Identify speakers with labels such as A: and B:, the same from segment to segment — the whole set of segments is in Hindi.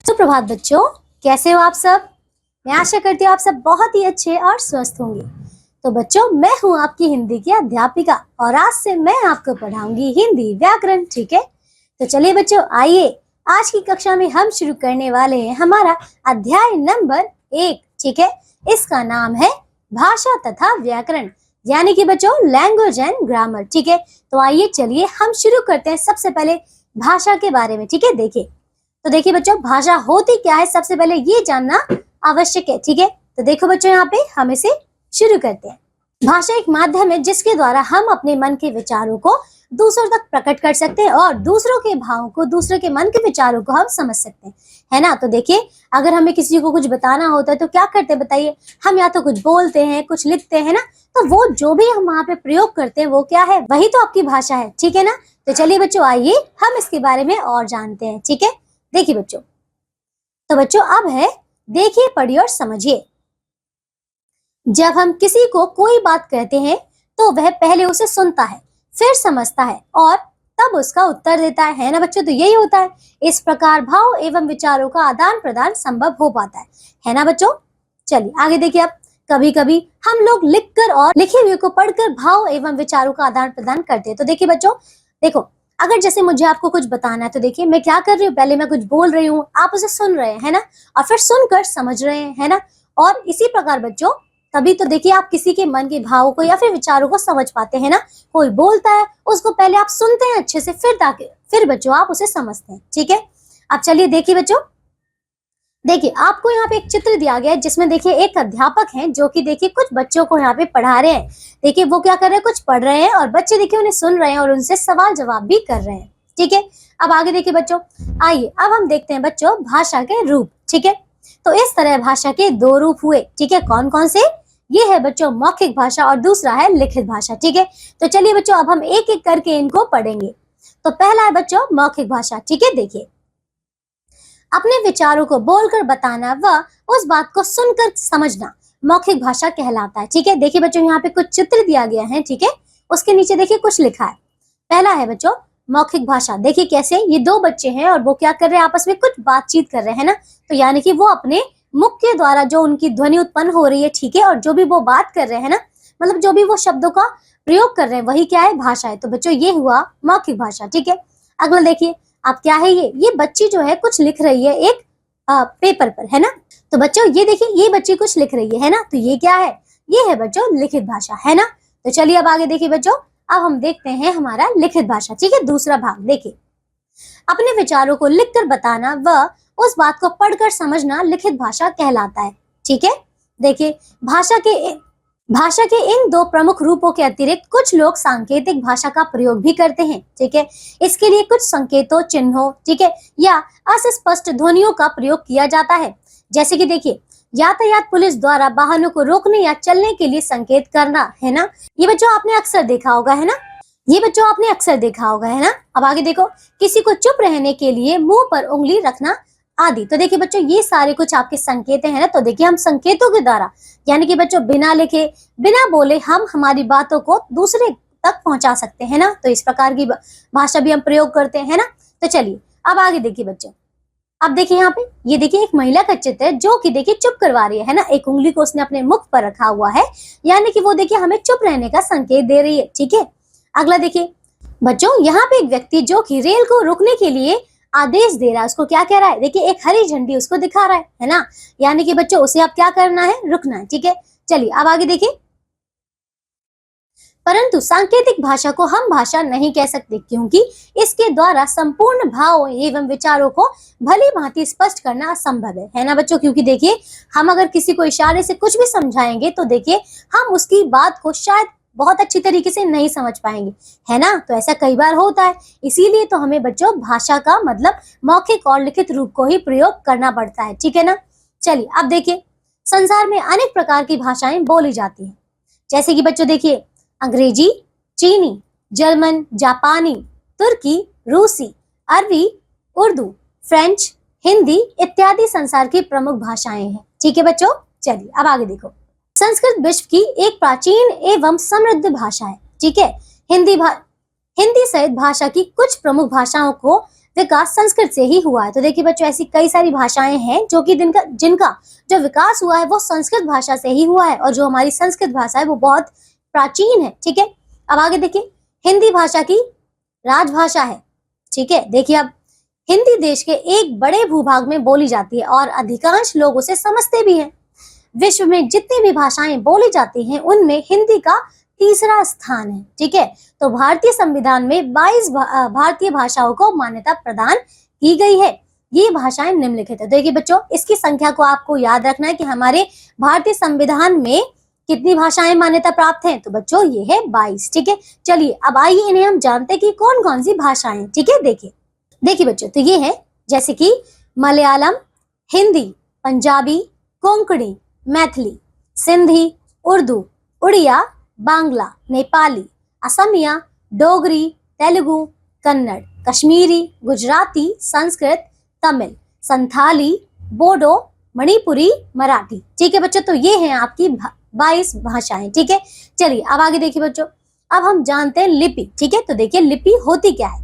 A: सुप्रभात बच्चों, कैसे हो आप सब। मैं आशा करती हूँ आप सब बहुत ही अच्छे और स्वस्थ होंगे। तो बच्चों, मैं हूँ आपकी हिंदी की अध्यापिका और आज से मैं आपको पढ़ाऊंगी हिंदी व्याकरण। ठीक है, तो चलिए बच्चों, आइए आज की कक्षा में हम शुरू करने वाले हैं हमारा अध्याय नंबर 1। ठीक है, इसका नाम है भाषा तथा व्याकरण, यानी कि बच्चों लैंग्वेज एंड ग्रामर। ठीक है, तो आइए चलिए हम शुरू करते हैं सबसे पहले भाषा के बारे में। ठीक है, तो देखिए बच्चों, भाषा होती क्या है सबसे पहले ये जानना आवश्यक है। ठीक है, तो देखो बच्चों, यहाँ पे हम इसे शुरू करते हैं। भाषा एक माध्यम है जिसके द्वारा हम अपने मन के विचारों को दूसरों तक प्रकट कर सकते हैं और दूसरों के भावों को, दूसरों के मन के विचारों को हम समझ सकते हैं, है ना। तो देखिए, अगर हमें किसी को कुछ बताना होता है तो क्या करते हैं बताइए, हम या तो कुछ बोलते हैं, कुछ लिखते हैं ना। तो वो जो भी हम वहाँ पे प्रयोग करते हैं वो क्या है, वही तो आपकी भाषा है। ठीक है ना। तो चलिए बच्चों, आइए हम इसके बारे में और जानते हैं। ठीक है, देखिए बच्चों, तो बच्चों अब है देखिए, पढ़िए और समझिए। जब हम किसी को कोई बात कहते हैं तो वह पहले उसे सुनता है, फिर समझता है और तब उसका उत्तर देता है ना बच्चों। तो यही होता है, इस प्रकार भाव एवं विचारों का आदान प्रदान संभव हो पाता है ना बच्चों। चलिए आगे देखिए। अब कभी कभी हम लोग लिखकर और लिखे हुए को पढ़कर भाव एवं विचारों का आदान प्रदान करते हैं। तो देखिए बच्चों, देखो, अगर जैसे मुझे आपको कुछ बताना है तो देखिए मैं क्या कर रही हूँ, पहले मैं कुछ बोल रही हूँ, आप उसे सुन रहे हैं, है ना, और फिर सुनकर समझ रहे हैं, है ना। और इसी प्रकार बच्चों, तभी तो देखिए आप किसी के मन के भावों को या फिर विचारों को समझ पाते हैं ना। कोई बोलता है, उसको पहले आप सुनते हैं अच्छे से, फिर बच्चों आप उसे समझते हैं। ठीक है, अब चलिए देखिए बच्चों, देखिए आपको यहाँ पे एक चित्र दिया गया है जिसमें देखिए एक अध्यापक हैं जो कि देखिए कुछ बच्चों को यहाँ पे पढ़ा रहे हैं। देखिए वो क्या कर रहे हैं, कुछ पढ़ रहे हैं और बच्चे देखिए उन्हें सुन रहे हैं और उनसे सवाल जवाब भी कर रहे हैं। ठीक है, अब आगे देखिए बच्चों, आइए अब हम देखते हैं बच्चों भाषा के रूप। ठीक है, तो इस तरह भाषा के 2 रूप हुए। ठीक है, कौन कौन से, ये है बच्चों मौखिक भाषा और दूसरा है लिखित भाषा। ठीक है, तो चलिए बच्चों अब हम एक एक करके इनको पढ़ेंगे। तो पहला है बच्चों मौखिक भाषा। ठीक है, देखिए अपने विचारों को बोलकर बताना व उस बात को सुनकर समझना मौखिक भाषा कहलाता है। ठीक है, देखिए बच्चों यहाँ पे कुछ चित्र दिया गया है। ठीक है, उसके नीचे देखिए कुछ लिखा है। पहला है बच्चों मौखिक भाषा। देखिए कैसे, ये 2 बच्चे हैं और वो क्या कर रहे हैं, आपस में कुछ बातचीत कर रहे हैं ना। तो यानी कि वो अपने मुख के द्वारा जो उनकी ध्वनि उत्पन्न हो रही है, ठीक है, और जो भी वो बात कर रहे हैं ना, मतलब जो भी वो शब्दों का प्रयोग कर रहे हैं वही क्या है, भाषा है। तो बच्चों ये हुआ मौखिक भाषा। ठीक है, अगला देखिए, अब क्या है, ये बच्ची जो है कुछ लिख रही है एक पेपर पर, है ना। तो बच्चों ये देखिए, ये बच्ची कुछ लिख रही है ना, तो ये क्या है, ये है बच्चों लिखित भाषा, है ना। तो चलिए अब आगे देखिए बच्चों, अब हम देखते हैं हमारा लिखित भाषा। ठीक है, दूसरा भाग देखिए, अपने विचारों को लिखकर बताना व उस बात को पढ़कर समझना लिखित भाषा कहलाता है। ठीक है, देखिए भाषा के इन 2 प्रमुख रूपों के अतिरिक्त कुछ लोग सांकेतिक भाषा का प्रयोग भी करते हैं। ठीक है, इसके लिए कुछ संकेतों, चिन्हों, ठीक है, या अस्पष्ट ध्वनियों का प्रयोग किया जाता है। जैसे कि देखिए, यातायात पुलिस द्वारा वाहनों को रोकने या चलने के लिए संकेत करना, है ना। ये बच्चों आपने अक्सर देखा होगा, है ना, ये बच्चों आपने अक्सर देखा होगा, है ना। अब आगे देखो, किसी को चुप रहने के लिए मुंह पर उंगली रखना आदि। तो देखिए बच्चों, ये सारे कुछ आपके संकेत हैं ना। तो देखिए हम संकेतों के द्वारा, यानी कि बच्चों बिना लिखे, बिना बोले हम हमारी बातों को दूसरे तक पहुंचा सकते हैं ना। तो इस प्रकार की भाषा भी हम प्रयोग करते हैं ना। तो चलिए अब आगे देखिए बच्चों, अब देखिए यहाँ पे, ये देखिए एक महिला का चित्र है जो कि देखिए चुप करवा रही है ना। एक उंगली को उसने अपने मुख पर रखा हुआ है, यानी कि वो देखिए हमें चुप रहने का संकेत दे रही है। ठीक है, अगला देखिए बच्चों, यहाँ पे एक व्यक्ति जो कि रेल को रुकने के लिए आदेश दे रहा है, उसको क्या कह रहा है, देखिए एक हरी झंडी उसको दिखा रहा है ना। यानी कि बच्चों उसे अब क्या करना है, रुकना है। ठीक है, चलिए अब आगे देखिए, परंतु सांकेतिक भाषा को हम भाषा नहीं कह सकते क्योंकि इसके द्वारा संपूर्ण भाव एवं विचारों को भली भांति स्पष्ट करना असंभव है ना बच्चों। क्योंकि देखिए हम अगर किसी को इशारे से कुछ भी समझाएंगे तो देखिए हम उसकी बात को शायद बहुत अच्छी तरीके से नहीं समझ पाएंगे, है ना। तो ऐसा कई बार होता है, इसीलिए तो हमें बच्चों भाषा का मतलब मौखिक और लिखित रूप को ही प्रयोग करना पड़ता है। ठीक है ना। चलिए अब देखिए, संसार में अनेक प्रकार की भाषाएं बोली जाती हैं, जैसे कि बच्चों देखिए अंग्रेजी, चीनी, जर्मन, जापानी, तुर्की, रूसी, अरबी, उर्दू, फ्रेंच, हिंदी इत्यादि संसार की प्रमुख भाषाएं हैं। ठीक है बच्चों, चलिए अब आगे देखो, संस्कृत विश्व की एक प्राचीन एवं समृद्ध भाषा है। ठीक है, हिंदी सहित भाषा की कुछ प्रमुख भाषाओं को विकास संस्कृत से ही हुआ है। तो देखिए बच्चों, ऐसी कई सारी भाषाएं हैं जो कि जिनका जो विकास हुआ है वो संस्कृत भाषा से ही हुआ है, और जो हमारी संस्कृत भाषा है वो बहुत प्राचीन है। ठीक है, अब आगे देखिए, हिंदी भाषा की राजभाषा है। ठीक है, देखिए अब हिंदी देश के एक बड़े भूभाग में बोली जाती है और अधिकांश लोग उसे समझते भी हैं। विश्व में जितनी भी भाषाएं बोली जाती हैं उनमें हिंदी का तीसरा स्थान है। ठीक है, तो भारतीय संविधान में 22 भारतीय भाषाओं को मान्यता प्रदान की गई है। ये भाषाएं निम्नलिखित है। देखिए बच्चों, इसकी संख्या को आपको याद रखना है कि हमारे भारतीय संविधान में कितनी भाषाएं मान्यता प्राप्त हैं। तो बच्चों ये है 22। ठीक है, चलिए अब आइए इन्हें हम जानते हैं कि कौन कौन सी भाषाएं। ठीक है, देखिए बच्चों, तो ये है जैसे कि मलयालम, हिंदी, पंजाबी, कोंकणी, मैथिली, सिंधी, उर्दू, उड़िया, बांग्ला, नेपाली, असमिया, डोगरी, तेलुगु, कन्नड़, कश्मीरी, गुजराती, संस्कृत, तमिल, संथाली, बोडो, मणिपुरी, मराठी। ठीक है बच्चों, तो ये हैं आपकी 22 भाषाएं। ठीक है, चलिए अब आगे देखिए बच्चों, अब हम जानते हैं लिपि। ठीक है, तो देखिए लिपि होती क्या है।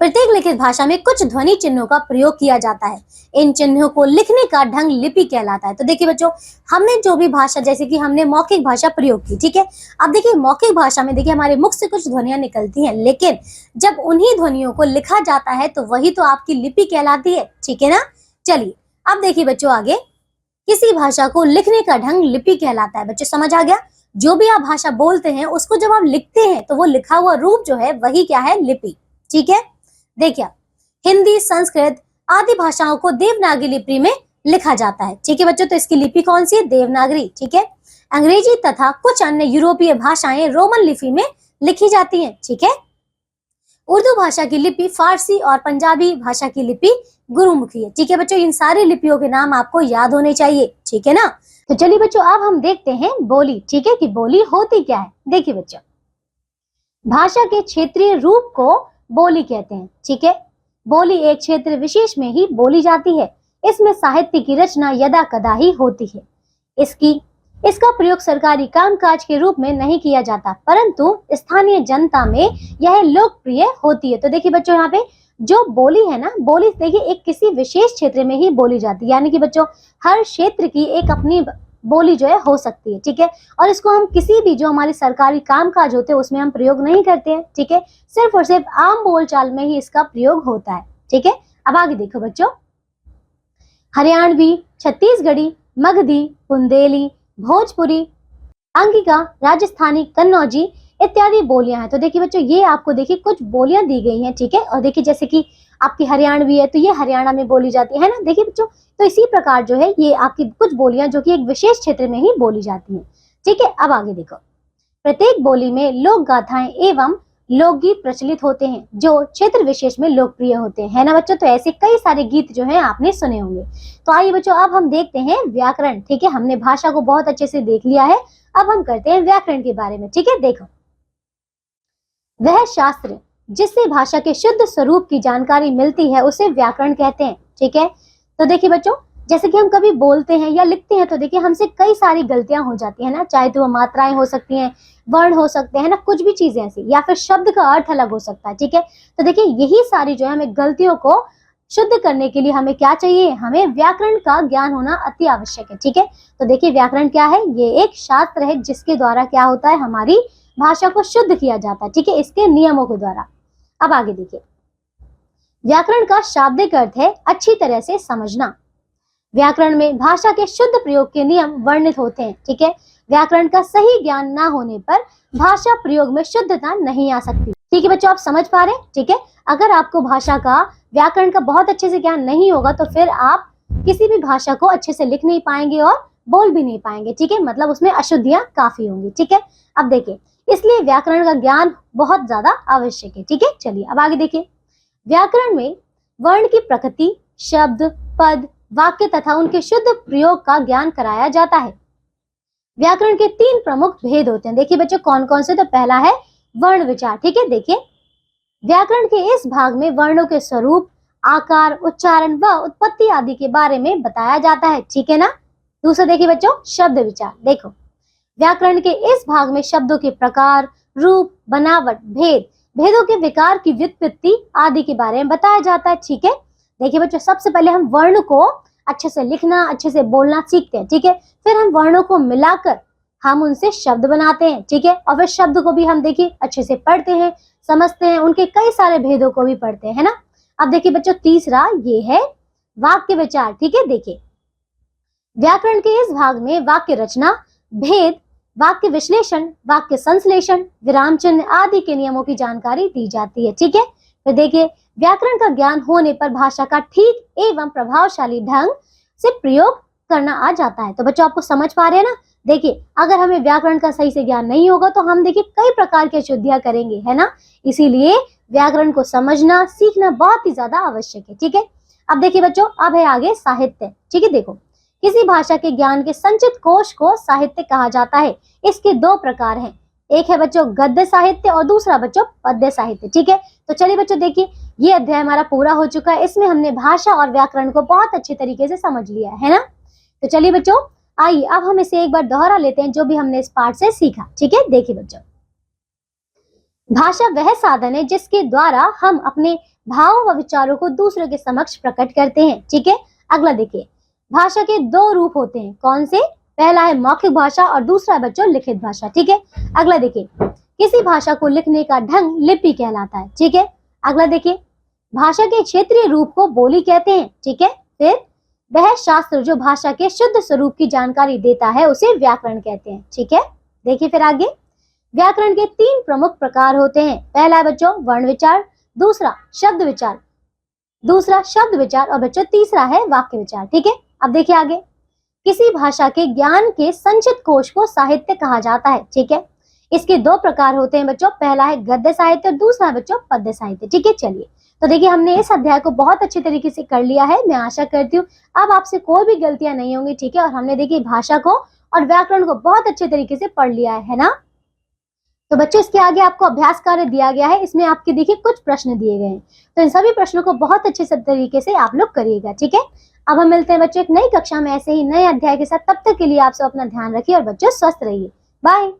A: प्रत्येक लिखित भाषा में कुछ ध्वनि चिन्हों का प्रयोग किया जाता है। इन चिन्हों को लिखने का ढंग लिपि कहलाता है। तो देखिए बच्चों, हमने जो भी भाषा, जैसे कि हमने मौखिक भाषा प्रयोग की, ठीक है, अब देखिए मौखिक भाषा में देखिए हमारे मुख से कुछ ध्वनियां निकलती हैं, लेकिन जब उन्हीं ध्वनियों को लिखा जाता है तो वही तो आपकी लिपि कहलाती है। ठीक है ना, चलिए अब देखिए बच्चों, आगे किसी भाषा को लिखने का ढंग लिपि कहलाता है। बच्चों समझ आ गया, जो भी आप भाषा बोलते हैं उसको जब आप लिखते हैं तो वो लिखा हुआ रूप जो है वही क्या है, लिपि। ठीक है, देखिए हिंदी, संस्कृत आदि भाषाओं को देवनागरी लिपि में लिखा जाता है। ठीक है बच्चों, तो इसकी लिपि कौन सी है, देवनागरी। ठीक है, अंग्रेजी तथा कुछ अन्य यूरोपीय भाषाएं रोमन लिपि में लिखी जाती हैं। ठीक है, उर्दू भाषा की लिपि फारसी और पंजाबी भाषा की लिपि गुरुमुखी है। ठीक है बच्चों, इन सारी लिपियों के नाम आपको याद होने चाहिए। ठीक है ना, तो चलिए बच्चों अब हम देखते हैं बोली। ठीक है, कि बोली होती क्या है। देखिए बच्चों, भाषा के क्षेत्रीय रूप को बोली कहते हैं। ठीक है, बोली एक क्षेत्र विशेष में ही बोली जाती है। इसमें साहित्य की रचना यदा कदा ही होती है। इसका प्रयोग सरकारी कामकाज के रूप में नहीं किया जाता, परंतु स्थानीय जनता में यह लोकप्रिय होती है। तो देखिए बच्चों, यहाँ पे जो बोली है ना, बोली देखिए एक किसी विशेष क्षेत्र में ही बोली जाती है, यानी कि बच्चों हर क्षेत्र की एक अपनी बोली जो है हो सकती है। ठीक है, और इसको हम किसी भी जो हमारे सरकारी कामकाज होते हैं उसमें हम प्रयोग नहीं करते हैं। ठीक है, सिर्फ और सिर्फ आम बोलचाल में ही इसका प्रयोग होता है। ठीक है, अब आगे देखो बच्चों, हरियाणवी, छत्तीसगढ़ी, मगधी, बुंदेली, भोजपुरी, अंगिका, राजस्थानी, कन्नौजी इत्यादि बोलियां हैं। तो देखिए बच्चों, ये आपको देखिए कुछ बोलियां दी गई हैं। ठीक है, और देखिए जैसे कि आपकी हरियाणवी है तो ये हरियाणा में बोली जाती है ना। देखिए बच्चों, तो इसी प्रकार जो है ये आपकी कुछ बोलियां जो कि एक विशेष क्षेत्र में ही बोली जाती हैं। ठीक है, अब आगे देखो, प्रत्येक बोली में लोक गाथाएं एवं लोकगीत प्रचलित होते हैं जो क्षेत्र विशेष में लोकप्रिय होते हैं, है ना बच्चों। तो ऐसे कई सारे गीत जो हैं आपने सुने होंगे। तो आइए बच्चों, अब हम देखते हैं व्याकरण। ठीक है, हमने भाषा को बहुत अच्छे से देख लिया है, अब हम करते हैं व्याकरण के बारे में। ठीक है, देखो, वह शास्त्र जिससे भाषा के शुद्ध स्वरूप की जानकारी मिलती है उसे व्याकरण कहते हैं। ठीक है, तो देखिए बच्चों, जैसे कि हम कभी बोलते हैं या लिखते हैं तो देखिए हमसे कई सारी गलतियां हो जाती है ना, चाहे तो वो मात्राएं हो सकती हैं, वर्ण हो सकते हैं ना, कुछ भी चीजें ऐसी, या फिर शब्द का अर्थ अलग हो सकता है। ठीक है, तो देखिए यही सारी जो है हमें गलतियों को शुद्ध करने के लिए हमें क्या चाहिए, हमें व्याकरण का ज्ञान होना अति आवश्यक है। ठीक है, तो देखिए व्याकरण क्या है, ये एक शास्त्र है जिसके द्वारा क्या होता है, हमारी भाषा को शुद्ध किया जाता है। ठीक है, इसके नियमों के द्वारा। अब आगे देखिए, व्याकरण का शाब्दिक अर्थ है अच्छी तरह से समझना। व्याकरण में भाषा के शुद्ध प्रयोग के नियम वर्णित होते हैं। ठीक है, व्याकरण का सही ज्ञान ना होने पर भाषा प्रयोग में शुद्धता नहीं आ सकती। ठीक है बच्चों, आप समझ पा रहे हैं। ठीक है, अगर आपको भाषा का, व्याकरण का बहुत अच्छे से ज्ञान नहीं होगा तो फिर आप किसी भी भाषा को अच्छे से लिख नहीं पाएंगे और बोल भी नहीं पाएंगे। ठीक है, मतलब उसमें अशुद्धियां काफी होंगी। ठीक है, अब देखिए, इसलिए व्याकरण का ज्ञान बहुत ज्यादा आवश्यक है। ठीक है, चलिए अब आगे देखिए, व्याकरण में वर्ण की प्रकृति, शब्द, पद, वाक्य तथा उनके शुद्ध प्रयोग का ज्ञान कराया जाता है। व्याकरण के 3 प्रमुख भेद होते हैं। देखिए बच्चों, कौन कौन से, तो पहला है वर्ण विचार। ठीक है, देखिए व्याकरण के इस भाग में वर्णों के स्वरूप, आकार, उच्चारण व उत्पत्ति आदि के बारे में बताया जाता है। ठीक है ना। दूसरा देखिए बच्चों, शब्द विचार। देखो, व्याकरण के इस भाग में शब्दों के प्रकार, रूप, बनावट, भेद भेदों के विकार की व्युत्पत्ति आदि के बारे में बताया जाता है। ठीक है, देखिए बच्चों, सबसे पहले हम वर्ण को अच्छे से लिखना, अच्छे से बोलना सीखते हैं। ठीक है, फिर हम वर्णों को मिलाकर हम उनसे शब्द बनाते हैं। ठीक है, और फिर शब्द को भी हम देखिए अच्छे से पढ़ते हैं, समझते हैं, उनके कई सारे भेदों को भी पढ़ते हैं, है ना। अब देखिए बच्चों, तीसरा ये है वाक्य विचार। ठीक है, देखिए व्याकरण के इस भाग में वाक्य रचना, भेद, वाक्य विश्लेषण, वाक्य संश्लेषण, विराम चिन्ह आदि के नियमों की जानकारी दी जाती है। ठीक है, तो देखिए व्याकरण का ज्ञान होने पर भाषा का ठीक एवं प्रभावशाली ढंग से प्रयोग करना आ जाता है। तो बच्चों, आपको समझ पा रहे हैं ना। देखिए, अगर हमें व्याकरण का सही से ज्ञान नहीं होगा तो हम देखिए कई प्रकार की अशुद्धियां करेंगे, है ना। इसीलिए व्याकरण को समझना, सीखना बहुत ही ज्यादा आवश्यक है। ठीक है, अब देखिए बच्चों, अब है आगे साहित्य। ठीक है, देखो किसी भाषा के ज्ञान के संचित कोश को साहित्य कहा जाता है। इसके दो प्रकार हैं, एक है बच्चों गद्य साहित्य और दूसरा बच्चों पद्य साहित्य। ठीक है, तो चलिए बच्चों, देखिए ये अध्याय हमारा पूरा हो चुका है। इसमें हमने भाषा और व्याकरण को बहुत अच्छे तरीके से समझ लिया है ना। तो चलिए बच्चों, आइए अब हम इसे एक बार दोहरा लेते हैं जो भी हमने इस पाठ से सीखा। ठीक है, देखिए बच्चों, भाषा वह साधन है जिसके द्वारा हम अपने भावों व विचारों को दूसरों के समक्ष प्रकट करते हैं। ठीक है, अगला देखिए, भाषा के दो रूप होते हैं, कौन से? पहला है मौखिक भाषा और दूसरा बच्चों लिखित भाषा। ठीक है, अगला देखिए, किसी भाषा को लिखने का ढंग लिपि कहलाता है। ठीक है, अगला देखिए, भाषा के क्षेत्रीय रूप को बोली कहते हैं। ठीक है, फिर वह शास्त्र जो भाषा के शुद्ध स्वरूप की जानकारी देता है उसे व्याकरण कहते हैं। ठीक है, देखिए फिर आगे, व्याकरण के तीन प्रमुख प्रकार होते हैं। पहला है बच्चों वर्ण विचार, दूसरा शब्द विचार और बच्चों तीसरा है वाक्य विचार। ठीक है, अब देखिए आगे, किसी भाषा के ज्ञान के संचित कोश को साहित्य कहा जाता है। ठीक है, इसके दो प्रकार होते हैं बच्चों, पहला है गद्य साहित्य और दूसरा है बच्चों पद्य साहित्य। ठीक है, चलिए, तो देखिए हमने इस अध्याय को बहुत अच्छे तरीके से कर लिया है। मैं आशा करती हूँ अब आपसे कोई भी गलतियां नहीं होंगी। ठीक है, और हमने देखिए भाषा को और व्याकरण को बहुत अच्छे तरीके से पढ़ लिया है ना। तो बच्चों, इसके आगे आपको अभ्यास कार्य दिया गया है, इसमें आपके देखिए कुछ प्रश्न दिए गए हैं, तो इन सभी प्रश्नों को बहुत अच्छे तरीके से आप लोग करिएगा। ठीक है, अब हम मिलते हैं बच्चों एक नई कक्षा में ऐसे ही नए अध्याय के साथ। तब तक के लिए आप सब अपना ध्यान रखिए और बच्चों स्वस्थ रहिए। बाय।